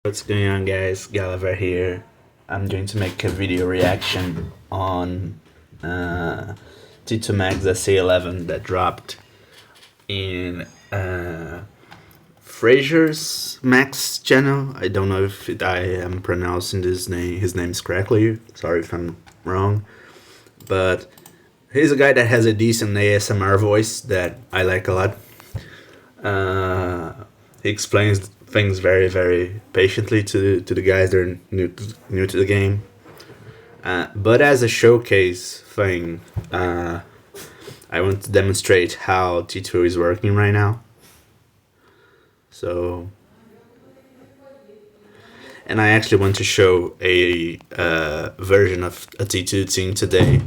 What's going on, guys? Gulliver here. I'm going to make a video reaction on T2 Mags SA11 that dropped in Fraser's Max channel. I don't know if I am pronouncing his names correctly. Sorry if I'm wrong, but he's a guy that has a decent ASMR voice that I like a lot. He explains things very, very patiently to the guys that are new to the game. But as a showcase thing, I want to demonstrate how T2 is working right now. So, and I actually want to show a version of a T2 team today,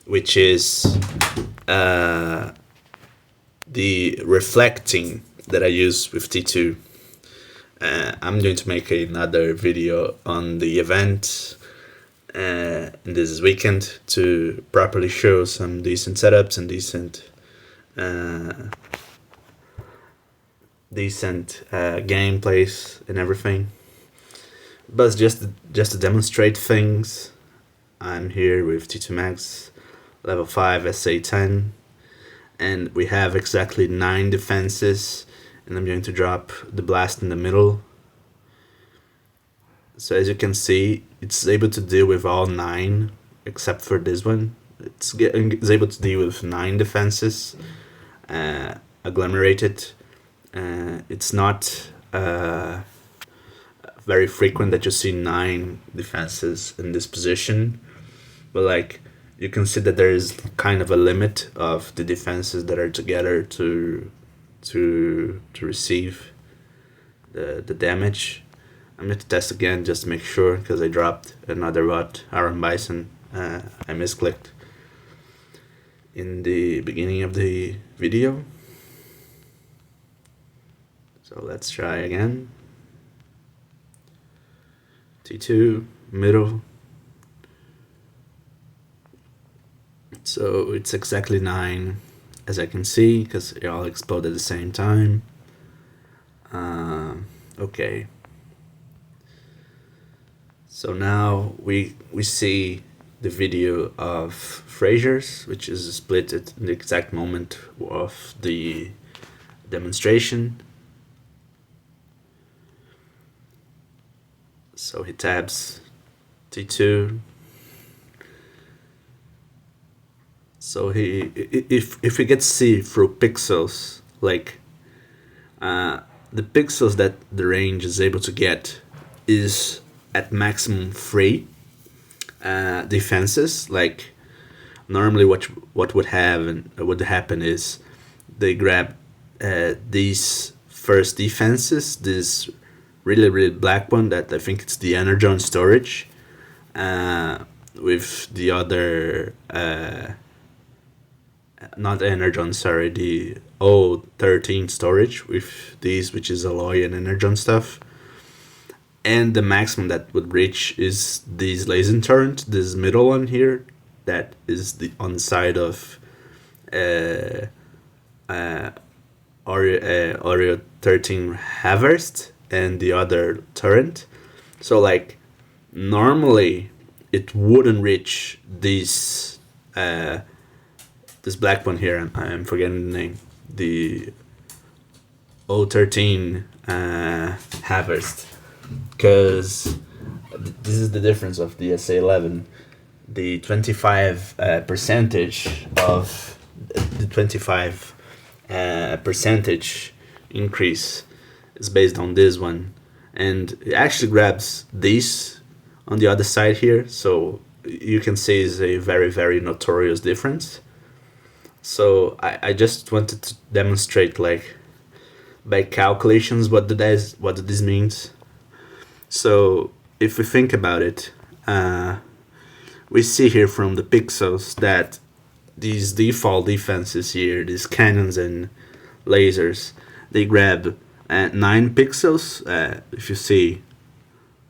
which is the reflecting that I use with T2. I'm going to make another video on the event this weekend to properly show some decent setups and decent gameplays and everything. But just to demonstrate things, I'm here with T2 Max level 5 SA10, and we have exactly 9 defenses, and I'm going to drop the blast in the middle. So as you can see, it's able to deal with all 9 except for this one. It's able to deal with 9 defenses, agglomerated. It's not very frequent that you see 9 defenses in this position, but like, you can see that there is kind of a limit of the defenses that are together to receive the damage. I'm going to test again just to make sure, because I dropped another bot, Iron Bison. I misclicked in the beginning of the video. So let's try again. T2, middle. So it's exactly 9, as I can see, because they all explode at the same time. Okay. So now we see the video of Fraser's, which is split at the exact moment of the demonstration. So he tabs T2. So if we get to see through pixels, like the pixels that the range is able to get is at maximum 3 defenses. Like, normally what would happen is they grab these first defenses, this really black one that I think it's the energon storage, with the other not energon, sorry, the O13 storage with these, which is alloy and energon stuff. And the maximum that would reach is this laser turret, this middle one here, that is on the side of Oreo 13 Harvest and the other turret. So like, normally it wouldn't reach this this black one here. I'm forgetting the name. The O13 Harvest, because this is the difference of the SA11. The 25 percentage of the 25 percentage increase is based on this one, and it actually grabs this on the other side here. So you can see is a very notorious difference. So I just wanted to demonstrate, like, by calculations, what this means. So if we think about it, we see here from the pixels that these default defenses here, these cannons and lasers, they grab 9 pixels. If you see,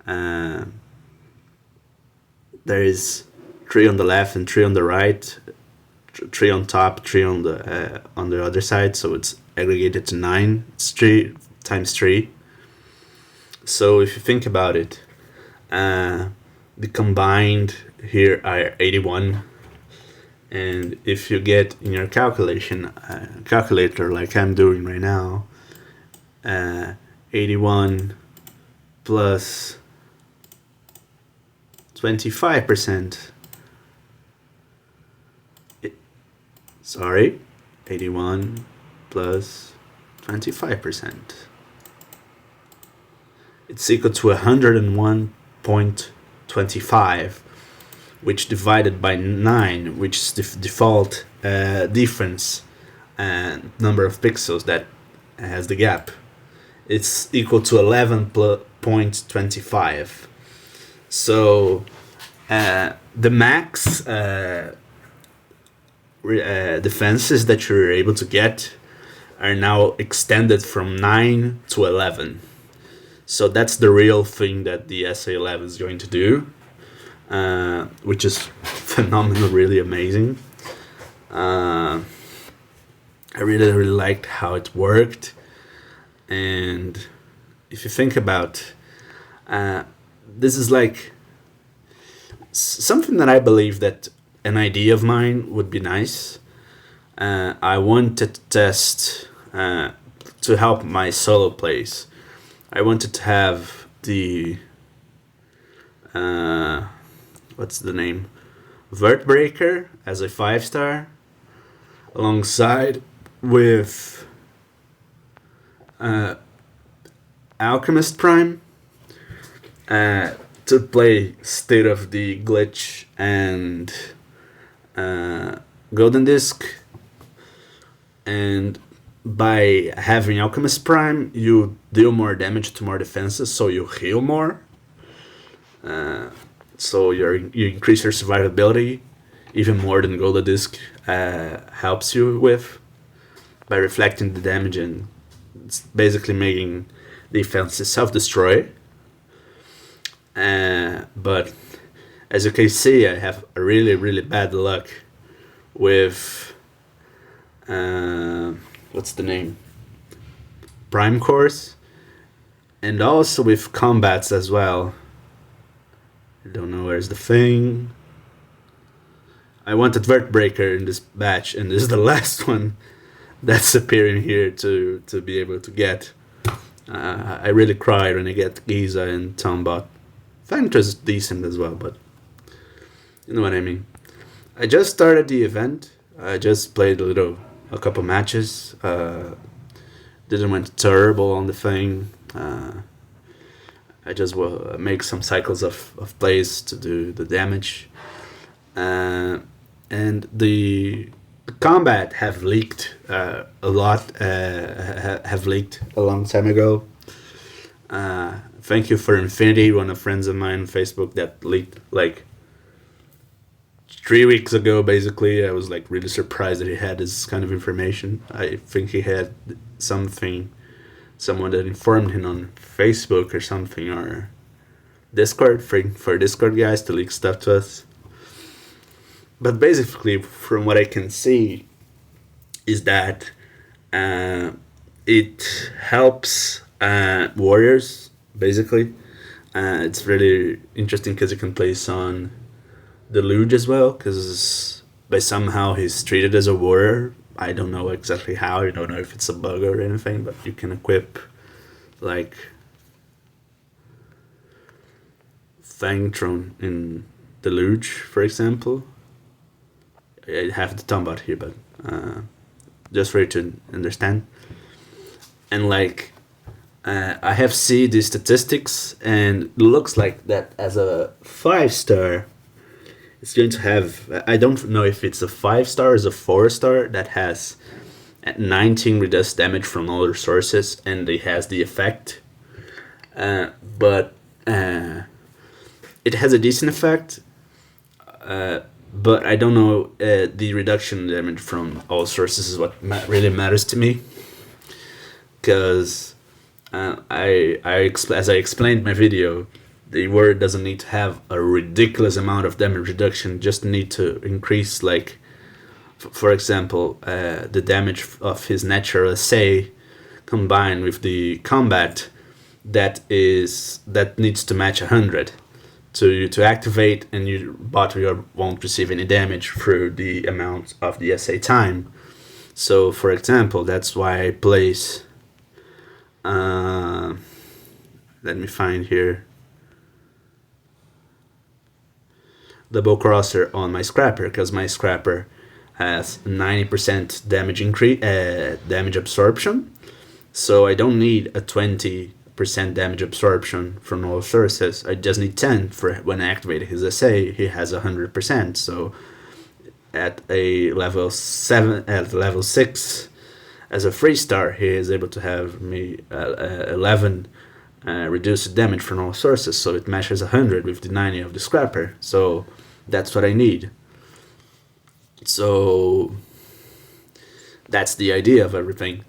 there is 3 on the left and 3 on the right, 3 on top, 3 on the other side, so it's aggregated to 9. It's 3 times 3. So if you think about it, the combined here are 81, and if you get in your calculator like I'm doing right now, 81 plus 25%. 81 plus 25%. It's equal to 101.25, which divided by 9, which is the default difference and number of pixels that has the gap. It's equal to 11.25. So the max defenses that you're able to get are now extended from 9 to 11. So that's the real thing that the SA11 is going to do, which is phenomenal, really amazing. I really liked how it worked. And if you think about this is like something that I believe that an idea of mine would be nice. I wanted to test to help my solo plays. I wanted to have the what's the name? Vertbreaker as a 5-star alongside with Alchemist Prime to play State of the Glitch and Golden Disc. And by having Alchemist Prime, you deal more damage to more defenses, so you heal more. So you increase your survivability even more than Golden Disc helps you with, by reflecting the damage and it's basically making defenses self-destroy. But as you can see, I have a really bad luck with what's the name? Prime Course, and also with combats as well. I don't know where's the thing. I wanted Vertbreaker in this batch, and this is the last one that's appearing here to be able to get. I really cried when I get Giza and Tombot. Fantra is decent as well, but you know what I mean. I just started the event. I just played a couple matches. Didn't went terrible on the thing. I just will make some cycles of plays to do the damage. And the combat have leaked a lot. Have leaked a long time ago. Thank you for Infinity, one of friends of mine on Facebook that leaked like 3 weeks ago. Basically, I was like really surprised that he had this kind of information. I think he had someone that informed him on Facebook or something, or Discord for Discord guys to leak stuff to us. But basically, from what I can see, is that it helps warriors. Basically, it's really interesting because you can place on the Luge as well, because by somehow he's treated as a warrior. I don't know exactly how. I don't know if it's a bug or anything, but you can equip like Fangtron in the Luge, for example. I have the Tombot here, but just for you to understand. And like I have seen the statistics, and it looks like that as a 5-star, it's going to have, I don't know if it's a 5-star or a 4-star that has 19 reduced damage from other sources, and it has the effect. But it has a decent effect. But I don't know, the reduction damage from all sources is what really matters to me. Because as I explained in my video, the warrior doesn't need to have a ridiculous amount of damage reduction, just need to increase, like, for example, the damage of his natural SA combined with the combat that needs to match 100 to activate, and your bot won't receive any damage through the amount of the SA time. So for example, that's why I place let me find here, double crosser on my scrapper, because my scrapper has 90% damage absorption, so I don't need a 20% damage absorption from all sources. I just need 10 for when I activate his SA. He has 100%, so at level 6 as a 3-star, he is able to have me 11 reduced damage from all sources, so it matches 100 with the 90 of the scrapper. So that's what I need. So that's the idea of everything.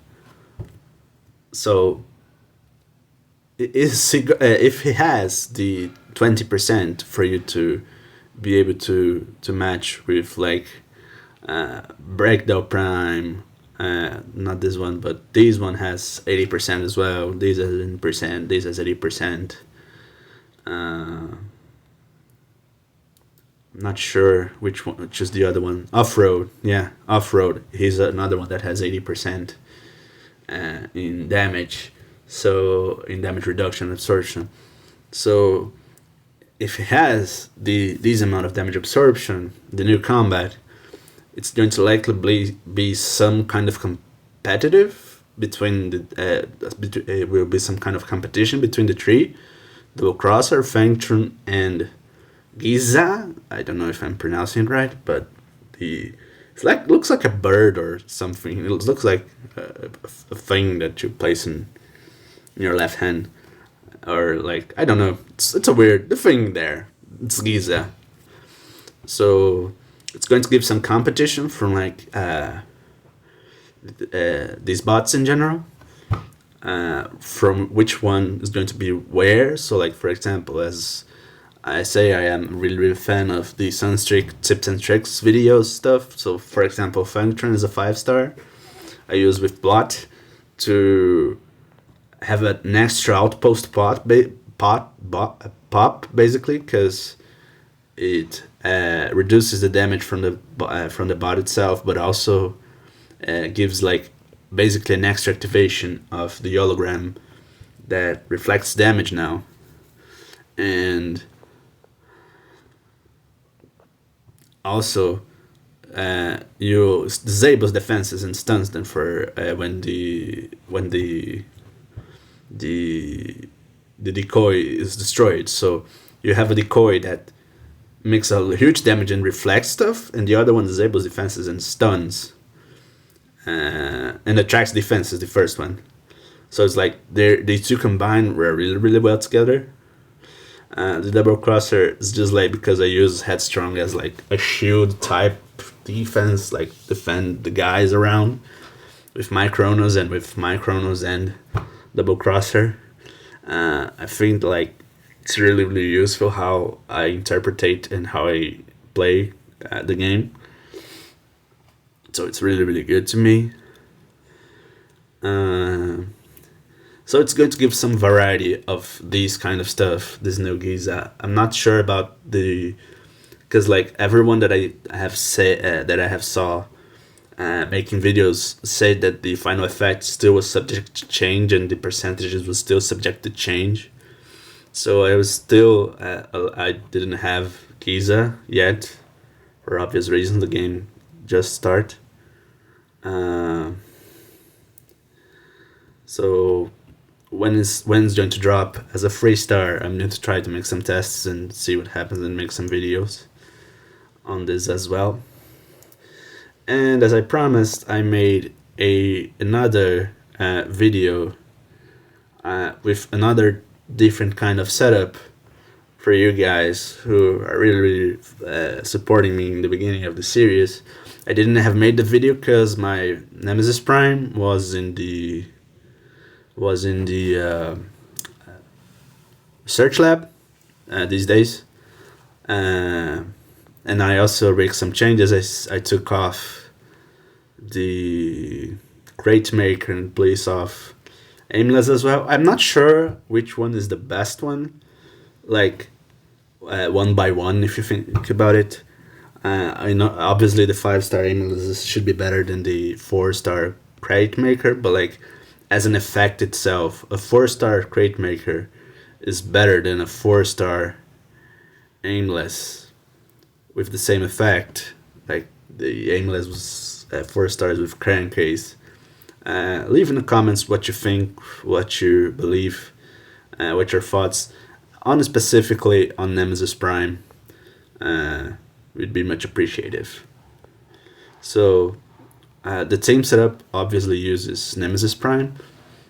So if he has the 20% for you to be able to match with, like, Breakdown Prime, not this one, but this one has 80% as well, this has 80%, this has 80%. Not sure which is the other one. Off-road, yeah, off-road. He's another one that has 80% in damage, so in damage reduction, absorption. So if he has this amount of damage absorption, the new combat, it's going to likely be some kind of competitive between it will be some kind of competition between the three: Double Crosser, Fangtron, and Giza. I don't know if I'm pronouncing it right, but looks like a bird or something. It looks like a thing that you place in your left hand, or like, I don't know. It's a weird thing there. It's Giza. So it's going to give some competition from, like, these bots in general, from which one is going to be where. So, like, for example, as I say, I am really fan of the Sunstreak tips and tricks videos stuff. So for example, Fangtron is a 5-star. I use with Blot to have an extra outpost pop basically, because it reduces the damage from the bot itself, but also gives, like, basically an extra activation of the hologram that reflects damage now, and also you disable defenses and stuns them for when the decoy is destroyed. So you have a decoy that makes a huge damage and reflects stuff, and the other one disables defenses and stuns, and attracts defenses, the first one. So it's like they two combined were really well together. The Double Crosser is just, like, because I use Headstrong as, like, a shield type defense, like, defend the guys around with my Chronos and Double Crosser. I think, like, it's really useful how I interpret and how I play the game. So it's really good to me. So it's going to give some variety of these kind of stuff, this new Giza. I'm not sure about because, like, everyone that I have saw making videos said that the final effect still was subject to change and the percentages was still subject to change. So I was still I didn't have Giza yet, for obvious reasons. The game just start. So when it's going to drop as a 3-star, I'm going to try to make some tests and see what happens and make some videos on this as well. And as I promised, I made another video with another different kind of setup for you guys who are really supporting me in the beginning of the series. I didn't have made the video because my Nemesis Prime was in the research lab these days, and I also made some changes. I took off the crate maker and place off aimless as well. I'm not sure which one is the best one. Like one by one, if you think about it. I know obviously the 5-star aimless should be better than the 4-star crate maker, but like as an effect itself, a 4-star crate maker is better than a 4-star aimless with the same effect. Like the aimless was 4 stars with crankcase. Leave in the comments what you think, what you believe, what your thoughts on specifically on Nemesis Prime. Would be much appreciative. So the team setup obviously uses Nemesis Prime,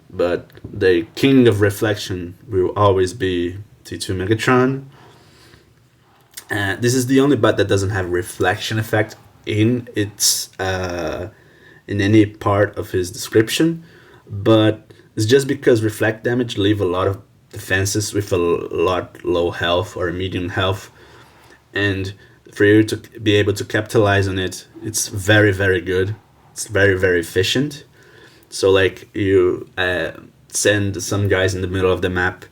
but the king of reflection will always be T2 Megatron. This is the only bot that doesn't have reflection effect in its in any part of his description, but it's just because reflect damage leave a lot of defenses with a lot low health or medium health, and for you to be able to capitalize on it, it's very very good. It's very very efficient. So like you send some guys in the middle of the map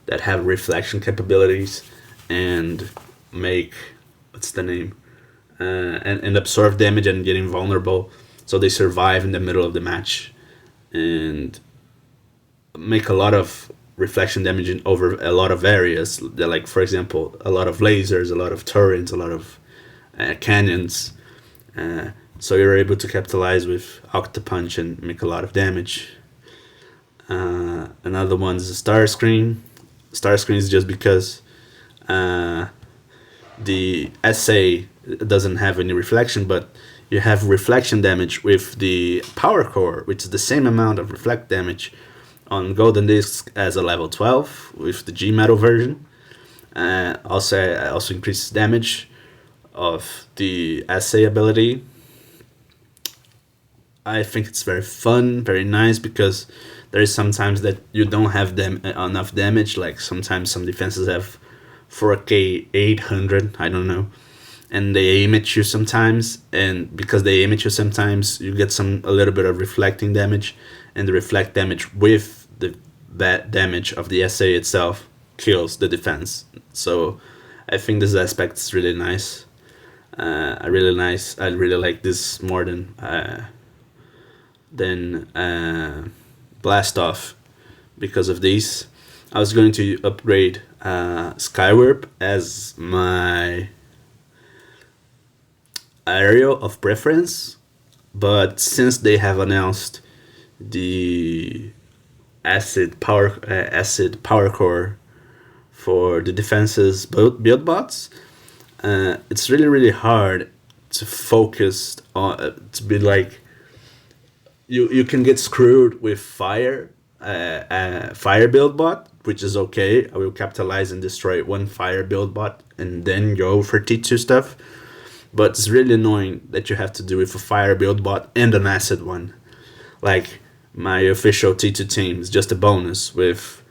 that have reflection capabilities and make what's the name and absorb damage and get invulnerable, so they survive in the middle of the match and make a lot of reflection damage in over a lot of areas. They're like, for example, a lot of lasers, a lot of turrets, a lot of cannons. So you're able to capitalize with Octopunch and make a lot of damage. Another one is Starscream. Starscream is just because the SA doesn't have any reflection, but you have reflection damage with the power core, which is the same amount of reflect damage on Golden Disc as a level 12 with the G Metal version. Also increases damage of the SA ability. I think it's very fun, very nice, because there is sometimes that you don't have enough damage. Like sometimes some defenses have 4k 800, I don't know, and they aim at you sometimes, and because they aim at you sometimes, you get a little bit of reflecting damage, and the reflect damage with the bad damage of the SA itself kills the defense. So I think this aspect is really nice. I really like this more than Blast Off because of these. I was going to upgrade Skywarp as my aerial of preference, but since they have announced the acid power core for the defenses build bots, it's really hard to focus on to be like you can get screwed with fire build bot, which is okay. I will capitalize and destroy one fire build bot and then go for T2 stuff. But it's really annoying that you have to do it for fire build bot and an acid one. Like my official T2 team is just a bonus with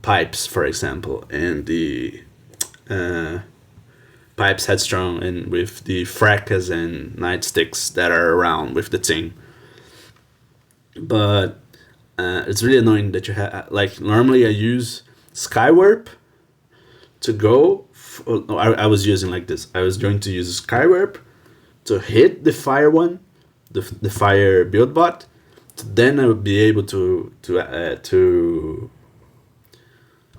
pipes, for example, and the pipes headstrong, and with the fracas and nightsticks that are around with the team. But it's really annoying that you have, like, normally I use Skywarp to go. I was using like this. I was going to use Skywarp to hit the fire one, the fire build bot. Then I would be able to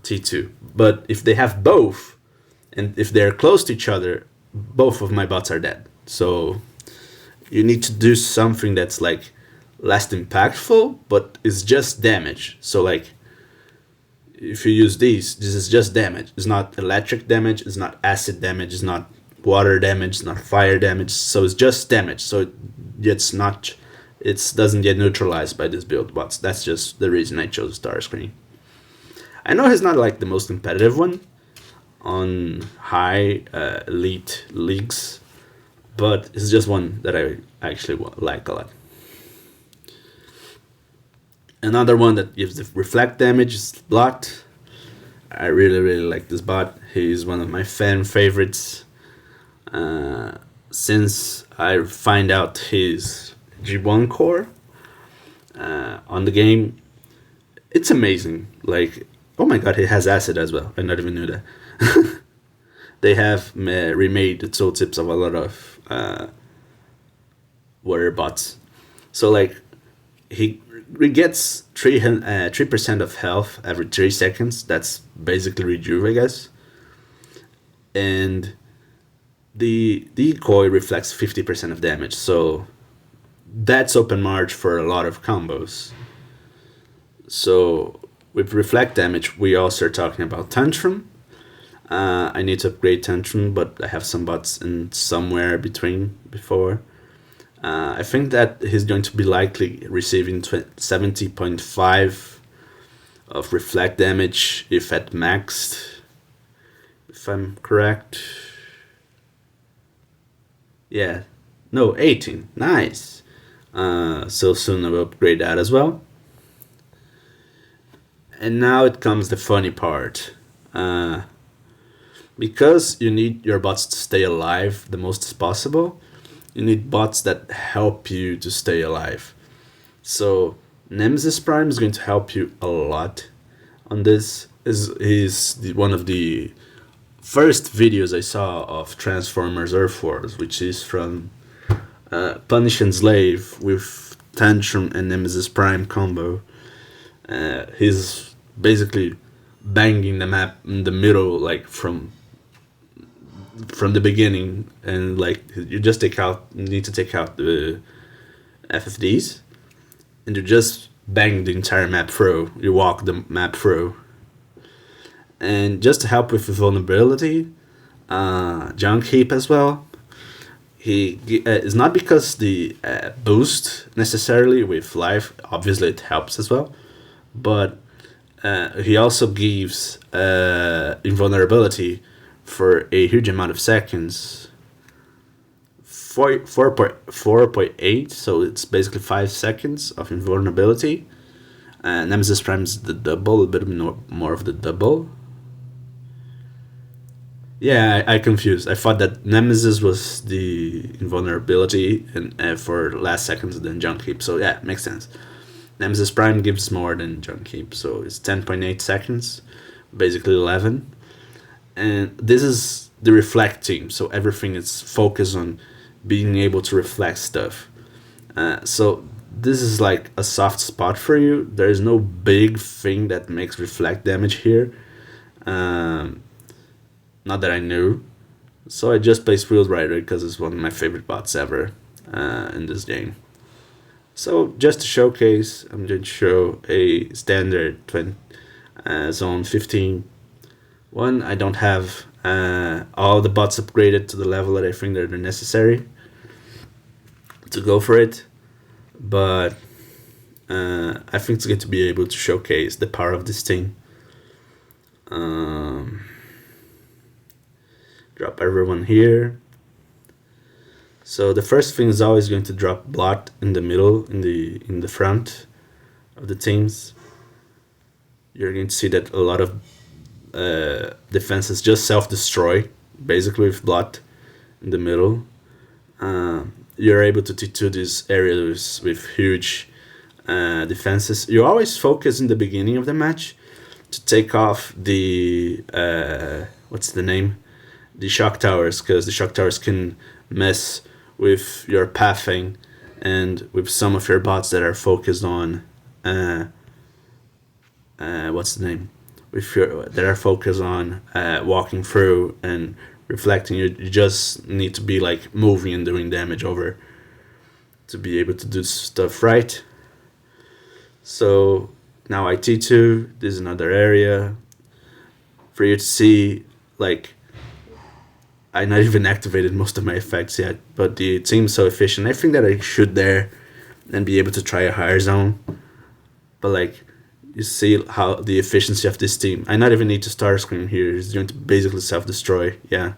T2. But if they have both, and if they're close to each other, both of my bots are dead. So you need to do something that's like less impactful, but it's just damage. So like, if you use this is just damage. It's not electric damage, it's not acid damage, it's not water damage, it's not fire damage. So it's just damage. So it doesn't get neutralized by this build bots. That's just the reason I chose Starscream. I know he's not like the most competitive one on high elite leagues, but it's just one that I actually like a lot. Another one that gives the reflect damage is Blot. I really like this bot. He's one of my fan favorites. Since I find out his G1 core, on the game. It's amazing. Like, oh my god, it has acid as well. I not even knew that. They have remade the tooltips of a lot of water bots. So like he gets 3% of health every 3 seconds. That's basically rejuve, I guess. And the decoy reflects 50% of damage. So that's open march for a lot of combos. So with reflect damage, we also are talking about tantrum. I need to upgrade tantrum, but I have some bots in somewhere between before. I think that he's going to be likely receiving 70.5 of reflect damage if at maxed, if I'm correct. Yeah, no, 18. Nice. So soon I will upgrade that as well. And now it comes the funny part. Because you need your bots to stay alive the most as possible, you need bots that help you to stay alive. So Nemesis Prime is going to help you a lot on this. He's one of the first videos I saw of Transformers Earth Wars, which is from Punish and Slave with Tantrum and Nemesis Prime combo. He's basically banging the map in the middle, like from the beginning, and like you just need to take out the FFDs, and you just bang the entire map through. You walk the map through, and just to help with the vulnerability, junk heap as well. He is not because the boost necessarily with life. Obviously, it helps as well, but he also gives invulnerability for a huge amount of seconds. 4.8, so it's basically 5 seconds of invulnerability. Nemesis Prime is the double, a bit more of the double. Yeah, I confused. I thought that Nemesis was the invulnerability and for last seconds than Junk Heap. So yeah, makes sense. Nemesis Prime gives more than Junk Heap, so it's 10.8 seconds, basically 11. And this is the reflect team, so everything is focused on being able to reflect stuff. So this is like a soft spot for you. There is no big thing that makes reflect damage here. Not that I knew. So I just placed Wheeled Rider because it's one of my favorite bots ever in this game. So just to showcase, I'm going to show a standard zone 15. One, I don't have all the bots upgraded to the level that I think that are necessary to go for it. But I think it's going to be able to showcase the power of this team. Drop everyone here. So the first thing is always going to drop Blot in the middle, in the front of the teams. You're going to see that a lot of defenses just self-destroy, basically with Blot in the middle. You're able to T2 these areas with huge defenses. You always focus in the beginning of the match to take off the what's the name? The shock towers, because the shock towers can mess with your pathing and with some of your bots that are focused on what's the name? That are focused on walking through and reflecting. You just need to be like moving and doing damage over to be able to do stuff right. So now I T2, this is another area for you to see. Like, I not even activated most of my effects yet, but it seems so efficient. I think that I should there and be able to try a higher zone. But like, you see how the efficiency of this team. I not even need to Star Scream here. It's going to basically self-destroy. Yeah.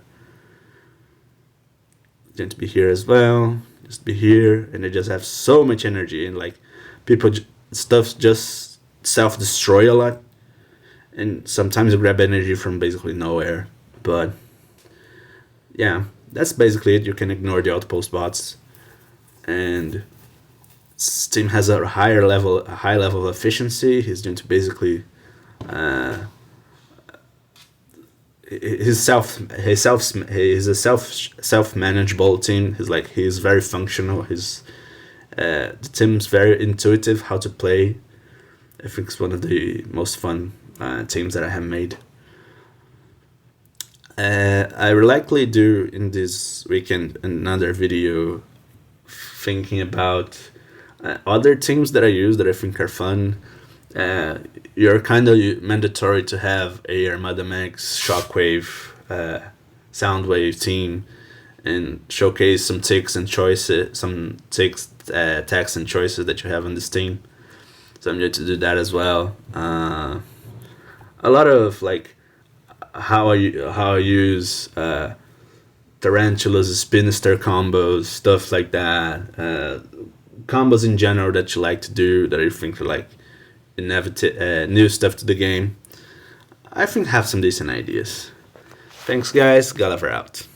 It's going to be here as well. Just be here, and they just have so much energy, and like stuff just self-destroy a lot. And sometimes you grab energy from basically nowhere. But yeah, that's basically it. You can ignore the outpost bots, and This team has a high level of efficiency. He's doing to basically he's a self manageable team. He's very functional. The team's very intuitive how to play. I think it's one of the most fun teams that I have made. I will likely do in this weekend another video thinking about other teams that I use that I think are fun. You're kind of mandatory to have a Armada Max, Shockwave, Soundwave team, and showcase some takes and choices, attacks and choices that you have on this team. So I'm going to do that as well. A lot of how I use tarantulas, spinster combos, stuff like that. Combos in general that you like to do that you think are new stuff to the game. I think I have some decent ideas. Thanks guys, Gulliver out.